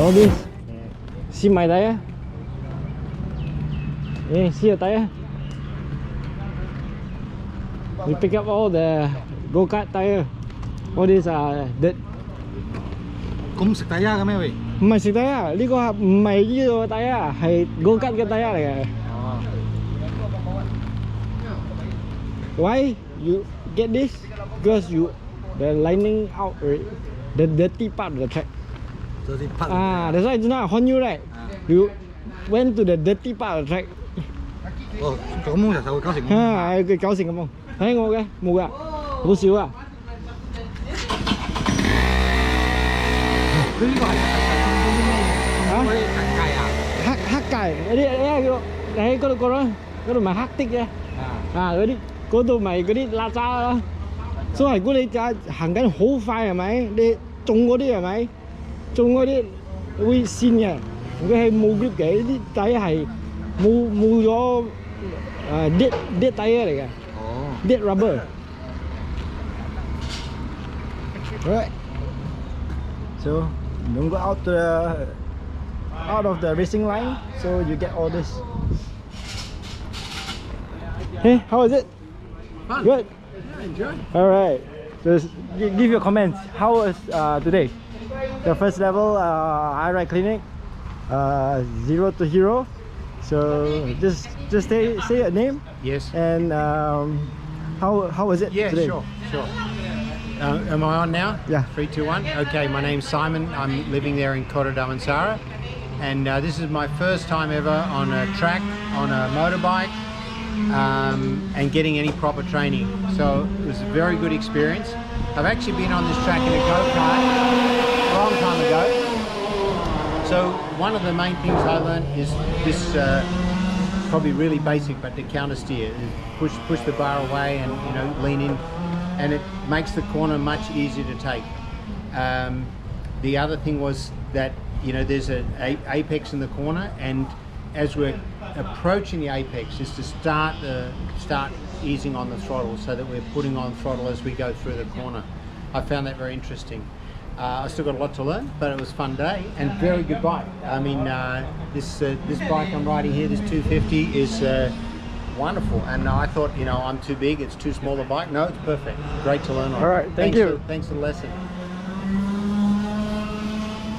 All this. See my tire? Yeah, see your tire? We pick up all the go-kart tire. All these are dead. 咁食底啊咁咩喂？唔係食tire，呢個唔係呢個tire，係 go-kart 嘅tire嚟嘅。哦。Why you get this? Because you the lining out the dirty part of the track. Dirty part. Ah, that's why just now I horn you right. You went to the dirty part of the track. 哦，咁就會搞成咁。啊，佢搞成咁喎。睇我嘅冇㗎，好少啊。佢呢個係嚇？嗰啲界啊？黑界，有啲你喺嗰度咪黑的嘅。啊，嗰度咪嗰啲垃圾咯。所以如果你行緊好快係咪？你中嗰啲係咪？中嗰啲會跣嘅，佢係冇 grip 嘅，呢啲底係冇咗dead tire 嚟嘅。哦。Dead rubber. Alright. So don't go out of the racing line, so you get all this. Hey, how is it? Fun. Good. Yeah, enjoy. All right. Just give your comments. How was today? The first level i-RideClinic, Zero2Hero. So just say a name. Yes. And how was it Yeah, today? sure. Am I on now? Yeah. 3, 2, 1. Okay, my name's Simon. I'm living there in Kota Damansara, and this is my first time ever on a track, on a motorbike, and getting any proper training. So it was a very good experience. I've actually been on this track in a go-kart a long time ago. So one of the main things I learned is this, probably really basic, but the counter steer. Push the bar away and lean in, and it makes the corner much easier to take. The other thing was that there's an apex in the corner, and as we're approaching the apex, is to start easing on the throttle so that we're putting on throttle as we go through the corner. I found that very interesting. I still got a lot to learn, but it was a fun day and very good bike. I mean, this bike I'm riding here, this 250, is wonderful. And I thought, I'm too big, it's too small a bike. No, it's perfect. Great to learn on. All right, thank you. Thanks for the lesson.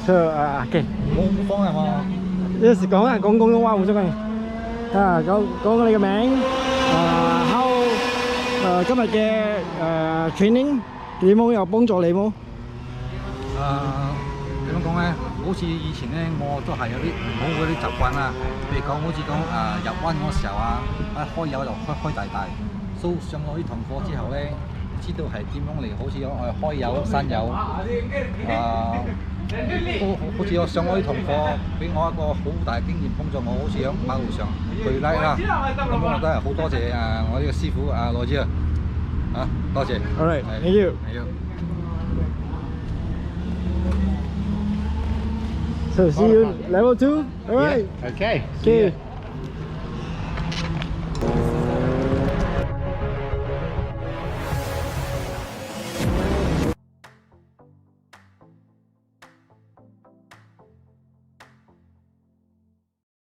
So okay. 冇方係嘛？呢時講廣東話冇所謂。講你嘅名，今日嘅training 點樣有幫助你冇？點樣講咧？好似以前咧，我都係有啲唔好嗰啲習慣啦。譬如講，好似講入彎嗰時候啊，開油就開大。So 上咗呢堂課之後咧，知道係點樣嚟，好似講開油、閂油都好似我上咗呢堂課，俾我一個好大嘅經驗幫助我，好似喺馬路上去拉啦。咁我都係好多謝我呢個師傅羅姐多謝。All right, thank you. So see you level 2. All right. Yeah. Okay. Okay.